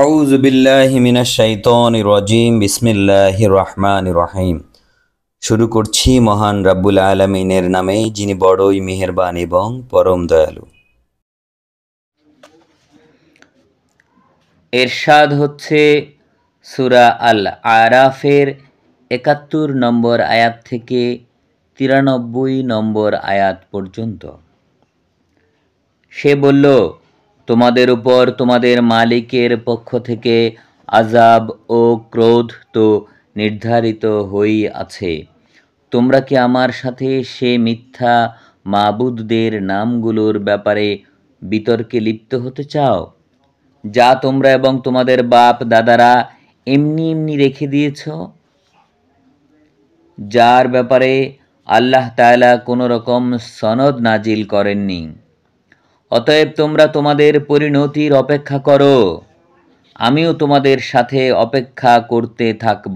আউযু বিল্লাহি মিনাশ শাইতানির রাজিম। বিসমিল্লাহির রহমানির রহিম। শুরু করছি মহান রাব্বুল আলামিনের নামে, যিনি বড়ই মেহেরবান এবং পরম দয়ালু। এরশাদ হচ্ছে সূরা আল আরাফের ৭১ নম্বর আয়াত থেকে ৯৩ নম্বর আয়াত পর্যন্ত। সে বলল, তোমাদের উপর তোমাদের মালিকের পক্ষ থেকে আযাব ও ক্রোধ তো নির্ধারিত হয়েই আছে। তোমরা কি আমার সাথে সে মিথ্যা মাবুদদের নামগুলোর ব্যাপারে বিতর্কে লিপ্ত হতে চাও, যা তোমরা এবং তোমাদের বাপ দাদারা এমনি এমনি রেখে দিয়েছ, যার ব্যাপারে আল্লাহ তাআলা কোনো রকম সনদ নাজিল করেননি? অতএব তোমরা তোমাদের পরিণতির অপেক্ষা করো, আমিও তোমাদের সাথে অপেক্ষা করতে থাকব।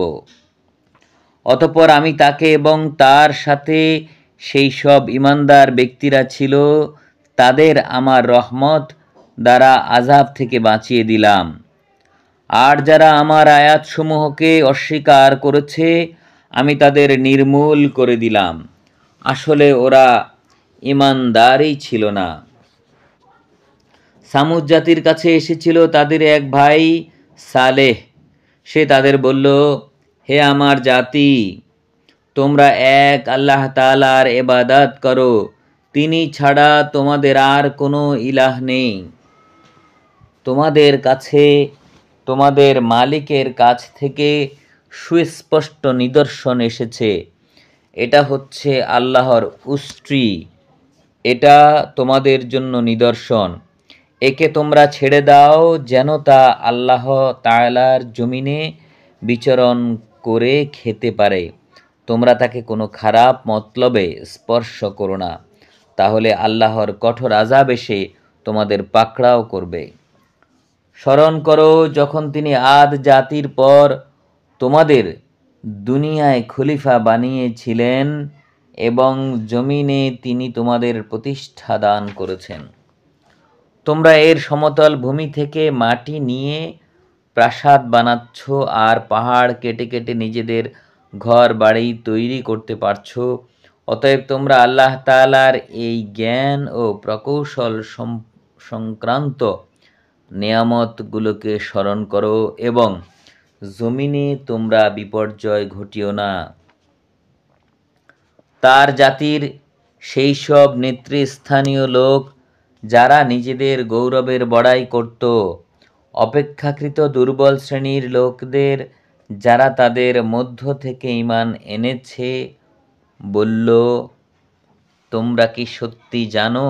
অতঃপর আমি তাকে এবং তার সাথে সেই সব ঈমানদার ব্যক্তিরা ছিল তাদের আমার রহমত দ্বারা আযাব থেকে বাঁচিয়ে দিলাম। আর যারা আমার আয়াতসমূহকে অস্বীকার করেছে আমি তাদের নির্মূল করে দিলাম। আসলে ওরা ঈমানদারই ছিল না। সামুদ জাতির কাছে এসেছিল তাদের এক ভাই সালেহ। সে তাদের বলল, হে আমার জাতি, তোমরা এক আল্লাহ তাআলার ইবাদত করো, তিনি ছাড়া তোমাদের আর কোনো ইলাহ নেই। তোমাদের কাছে তোমাদের মালিকের কাছ থেকে সুস্পষ্ট নিদর্শন এসেছে। এটা হচ্ছে আল্লাহর উষ্ট্রি, এটা তোমাদের জন্য নিদর্শন। একে তোমরা ছেড়ে দাও যেন তা আল্লাহ তাআলার জমিনে বিচরণ করে খেতে পারে। তোমরা তাকে কোনো খারাপ মতলবে স্পর্শ করো না, তাহলে আল্লাহর কঠোর আযাব এসে তোমাদের পাকড়াও করবে। স্মরণ করো যখন তিনি আদ জাতির পর তোমাদের দুনিয়ায় খলিফা বানিয়েছিলেন এবং জমিনে তিনি তোমাদের প্রতিষ্ঠা দান করেছেন। তোমরা এর সমতল ভূমি থেকে মাটি নিয়ে প্রাসাদ বানাচ্ছ আর পাহাড় কেটে কেটে নিজেদের ঘর বাড়ি তৈরি করতে পারছ। অতএব তোমরা আল্লাহ তাআলার এই জ্ঞান ও প্রকৌশল সংক্রান্ত নেয়ামতগুলোকে স্মরণ করো এবং জমিনে তোমরা বিপর্যয় ঘটিও না। তার জাতির সেই সব নেতৃস্থানীয় লোক যারা নিজেদের গৌরবের বড়াই করত, অপেক্ষাকৃত দুর্বল শ্রেণীর লোকদের যারা তাদের মধ্য থেকে ঈমান এনেছে বলল, তোমরা কি সত্যি জানো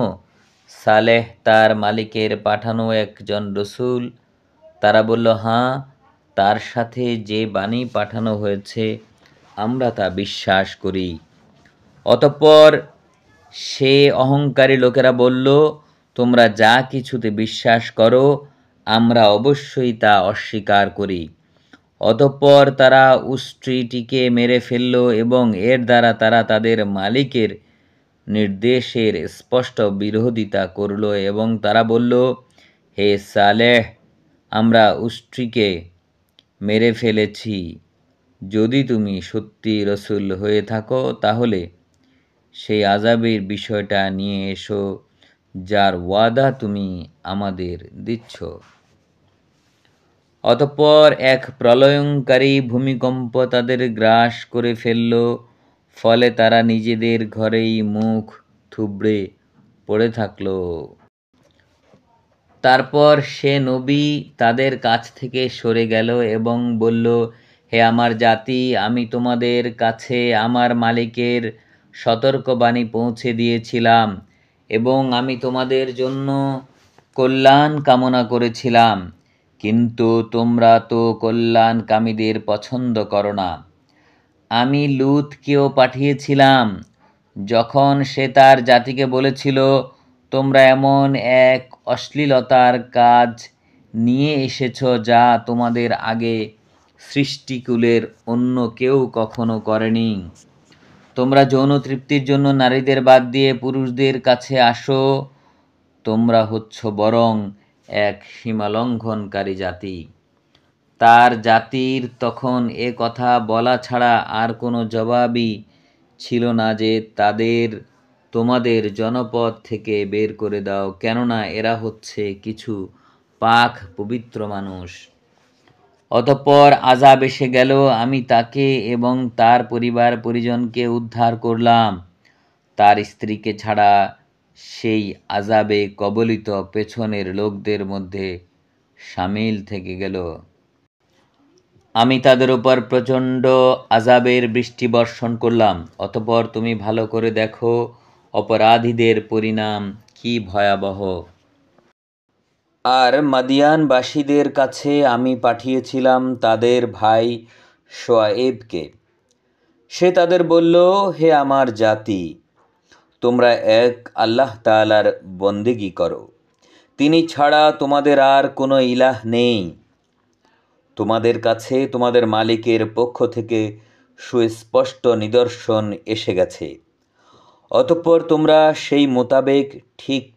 সালেহ তার মালিকের পাঠানো একজন রসূল? তারা বলল, হ্যাঁ, তার সাথে যে বাণী পাঠানো হয়েছে আমরা তা বিশ্বাস করি। অতঃপর সে অহংকারী লোকেরা বলল, তোমরা যা কিছুতে বিশ্বাস করো আমরা অবশ্যই তা অস্বীকার করি। অতঃপর তারা উষ্ট্রীটিকে মেরে ফেলল এবং এর দ্বারা তারা তাদের মালিকের নির্দেশের স্পষ্ট বিরোধিতা করল এবং তারা বলল, হে সালেহ, আমরা উষ্ট্রীকে মেরে ফেলেছি। যদি তুমি সত্যি রসূল হয়ে থাকো তাহলে সেই আযাবের বিষয়টা নিয়ে এসো যার ওয়াদা তুমি আমাদের দিচ্ছ। অতঃপর এক প্রলয়ঙ্কারী ভূমিকম্প তাদের গ্রাস করে ফেলল, ফলে তারা নিজেদের ঘরেই মুখ থুবড়ে পড়ে থাকল। তারপর সে নবী তাদের কাছ থেকে সরে গেল এবং বলল, হে আমার জাতি, আমি তোমাদের কাছে আমার মালিকের সতর্কবাণী পৌঁছে দিয়েছিলাম এবং আমি তোমাদের জন্য কল্যাণ কামনা করেছিলাম, কিন্তু তোমরা তো কল্যাণকামীদের পছন্দ করো না। আমি লূতকেও পাঠিয়েছিলাম যখন সে তার জাতিকে বলেছিল, তোমরা এমন এক অশ্লীলতার কাজ নিয়ে এসেছ যা তোমাদের আগে সৃষ্টিকুলের অন্য কেউ কখনো করেনি। তোমরা যৌন তৃপ্তির জন্য নারীদের বাদ দিয়ে পুরুষদের কাছে আসো, তোমরা হচ্ছ বরং এক সীমালঙ্ঘনকারী জাতি। তার জাতির তখন এ কথা বলা ছাড়া আর কোনো জবাবই ছিল না যে তাদের তোমাদের জনপদ থেকে বের করে দাও, কেননা এরা হচ্ছে কিছু পাক পবিত্র মানুষ। অতঃপর আযাব এসে গেল, আমি তাকে এবং তার পরিবার পরিজনকে উদ্ধার করলাম, তার স্ত্রীকে ছাড়া সেই আযাবে কবলিত পেছনের লোকদের মধ্যে শামিল থেকে গেল। আমি তাদের উপর প্রচণ্ড আযাবের বৃষ্টি বর্ষণ করলাম। অতঃপর তুমি ভালো করে দেখো অপরাধীদের পরিণাম কি ভয়াবহ। আর মাদিয়ানবাসীদের কাছে আমি পাঠিয়েছিলাম তাদের ভাই শোয়াইবকে। সে তাদের বলল, হে আমার জাতি, তোমরা এক আল্লাহ তাআলার বন্দেগী করো, তিনি ছাড়া তোমাদের আর কোনো ইলাহ নেই। তোমাদের কাছে তোমাদের মালিকের পক্ষ থেকে সুস্পষ্ট নিদর্শন এসে গেছে। অতঃপর তোমরা সেই মোতাবেক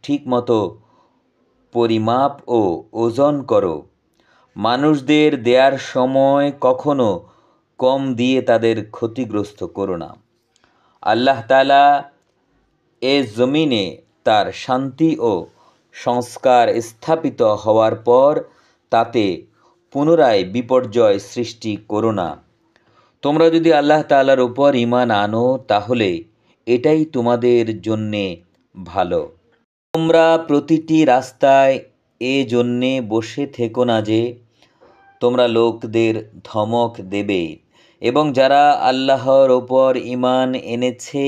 ঠিক মতো পরিমাপ ও ওজন করো। মানুষদের দেয়ার সময় কখনো কম দিয়ে তাদের ক্ষতিগ্রস্ত করো না। আল্লাহ তাআলা এ জমিনে তার শান্তি ও সংস্কার স্থাপিত হওয়ার পর তাতে পুনরায় বিপর্যয় সৃষ্টি করো না। তোমরা যদি আল্লাহ তাআলার উপর ঈমান আনো তাহলে এটাই তোমাদের জন্যে ভালো। তোমরা প্রতিটি রাস্তায় এ জন্যে বসে থেকো না যে তোমরা লোকদের ধমক দেবে এবং যারা আল্লাহর ওপর ঈমান এনেছে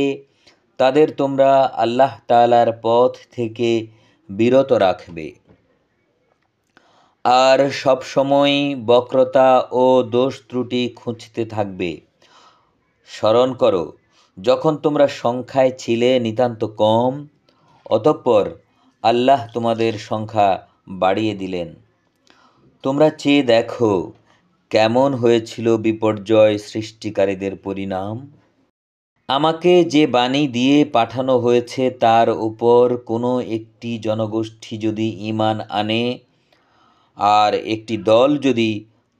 তাদের তোমরা আল্লাহ তাআলার পথ থেকে বিরত রাখবে। আর সবসময় বক্রতা ও দোষ ত্রুটি খুঁজতে থাকবে। স্মরণ করো যখন তোমরা সংখ্যায় ছিলে নিতান্ত কম, অতঃপর আল্লাহ তোমাদের সংখ্যা বাড়িয়ে দিলেন। তোমরা চেয়ে দেখো কেমন হয়েছিল বিপর্যয় সৃষ্টিকারীদের পরিণাম। আমাকে যে বাণী দিয়ে পাঠানো হয়েছে তার উপর কোনো একটি জনগোষ্ঠী যদি ঈমান আনে আর একটি দল যদি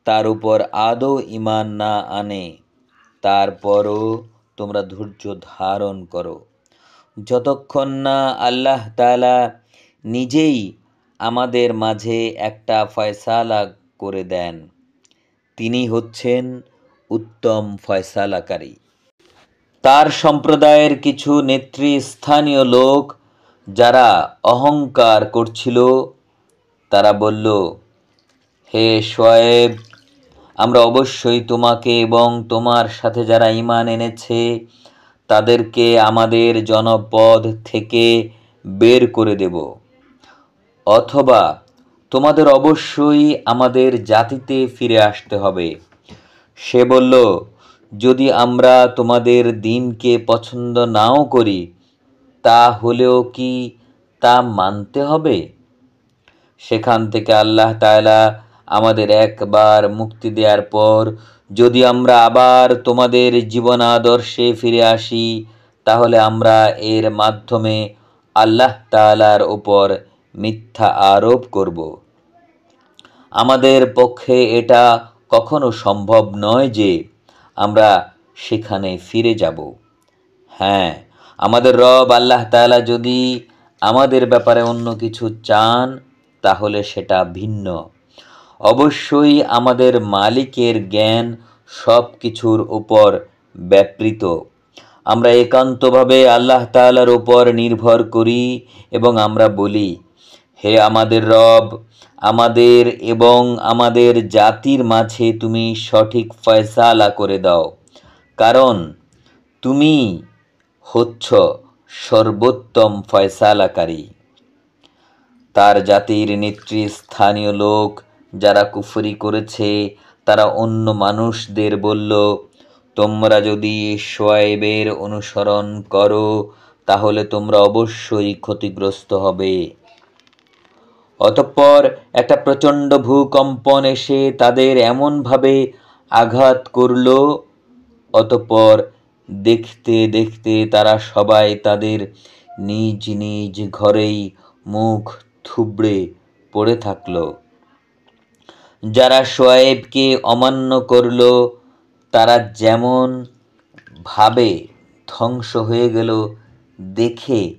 তার উপর আদৌ ঈমান না আনে, তারপরও তোমরা ধৈর্য ধারণ করো যতক্ষণ না আল্লাহ তাআলা নিজেই আমাদের মাঝে একটা ফয়সালা করে দেন। তিনি হচ্ছেন উত্তম ফয়সালাকারী। তার সম্প্রদায়ের কিছু নেতৃস্থানীয় লোক যারা অহংকার করছিল তারা বলল, হে শোয়েব, আমরা অবশ্যই তোমাকে এবং তোমার সাথে যারা ঈমান এনেছে তাদেরকে আমাদের জনপদ থেকে বের করে দেব, অথবা তোমাদের অবশ্যই আমাদের জাতিতে ফিরে আসতে হবে। সে বলল, যদি আমরা তোমাদের দ্বীনকে পছন্দ নাও করি তাহলেও কি তা মানতে হবে? সেখান থেকে আল্লাহ তাআলা আমাদের একবার মুক্তি দেওয়ার পর যদি আমরা আবার তোমাদের জীবন আদর্শে ফিরে আসি তাহলে আমরা এর মাধ্যমে আল্লাহ তাআলার উপর মিথ্যা আরোপ করব। আমাদের পক্ষে এটা কখনো সম্ভব নয় যে আমরা সেখানে ফিরে যাব। হ্যাঁ, আমাদের রব আল্লাহ তাআলা যদি আমাদের ব্যাপারে অন্য কিছু চান তাহলে সেটা ভিন্ন। অবশ্যই আমাদের মালিকের জ্ঞান সব কিছুর উপর ব্যাপৃত। আমরা একান্তভাবে আল্লাহ তাআলার উপর নির্ভর করি এবং আমরা বলি, হে আমাদের রব, আমাদের এবং আমাদের জাতির মাঝে তুমি সঠিক ফয়সালা করে দাও, কারণ তুমি হচ্ছ সর্বোত্তম ফয়সালাকারী। তার জাতির নেতৃস্থানীয় লোক যারা কুফরি করেছে তারা অন্য মানুষদের বলল, তোমরা যদি শোয়েবের অনুসরণ করো তাহলে তোমরা অবশ্যই ক্ষতিগ্রস্ত হবে। অতঃপর একটা প্রচণ্ড ভূকম্পন এসে তাদের এমনভাবে আঘাত করল, অতঃপর দেখতে দেখতে তারা সবাই তাদের নিজ নিজ ঘরেই মুখ থুবড়ে পড়ে থাকল। যারা শোয়েবকে অমান্য করল তারা যেমন ভাবে ধ্বংস হয়ে গেল দেখে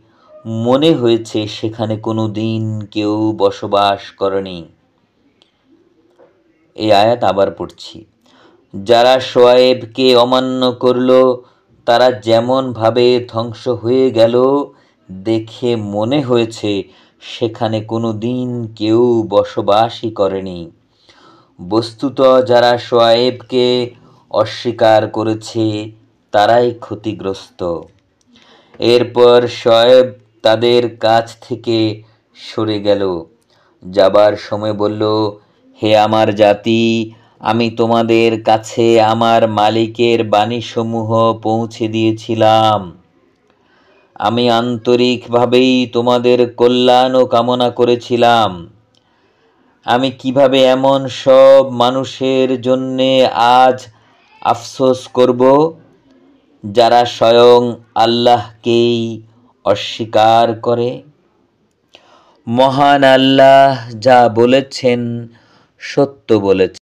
মনে হয়েছে সেখানে কোনো দিন কেউ বসবাস করেনি। এই আয়াত আবার পড়ছি। যারা শোয়েবকে অমান্য করল তারা যেমন ভাবে ধ্বংস হয়ে গেল দেখে মনে হয়েছে সেখানে কোনো দিন কেউ বসবাসই করেনি। বস্তুত যারা শোয়েবকে অস্বীকার করেছে তারাই ক্ষতিগ্রস্ত। এরপর শোয়েব তাদের কাছ থেকে সরে গেল, যাবার সময় বলল, হে আমার জাতি, আমি তোমাদের কাছে আমার মালিকের বাণীসমূহ পৌঁছে দিয়েছিলাম। আমি আন্তরিকভাবেই তোমাদের কল্যাণও কামনা করেছিলাম। আমি কিভাবে এমন সব মানুষের জন্যে আজ আফসোস করব যারা স্বয়ং আল্লাহকেই অস্বীকার করে? মহান আল্লাহ যা বলেছেন সত্য বলেছেন।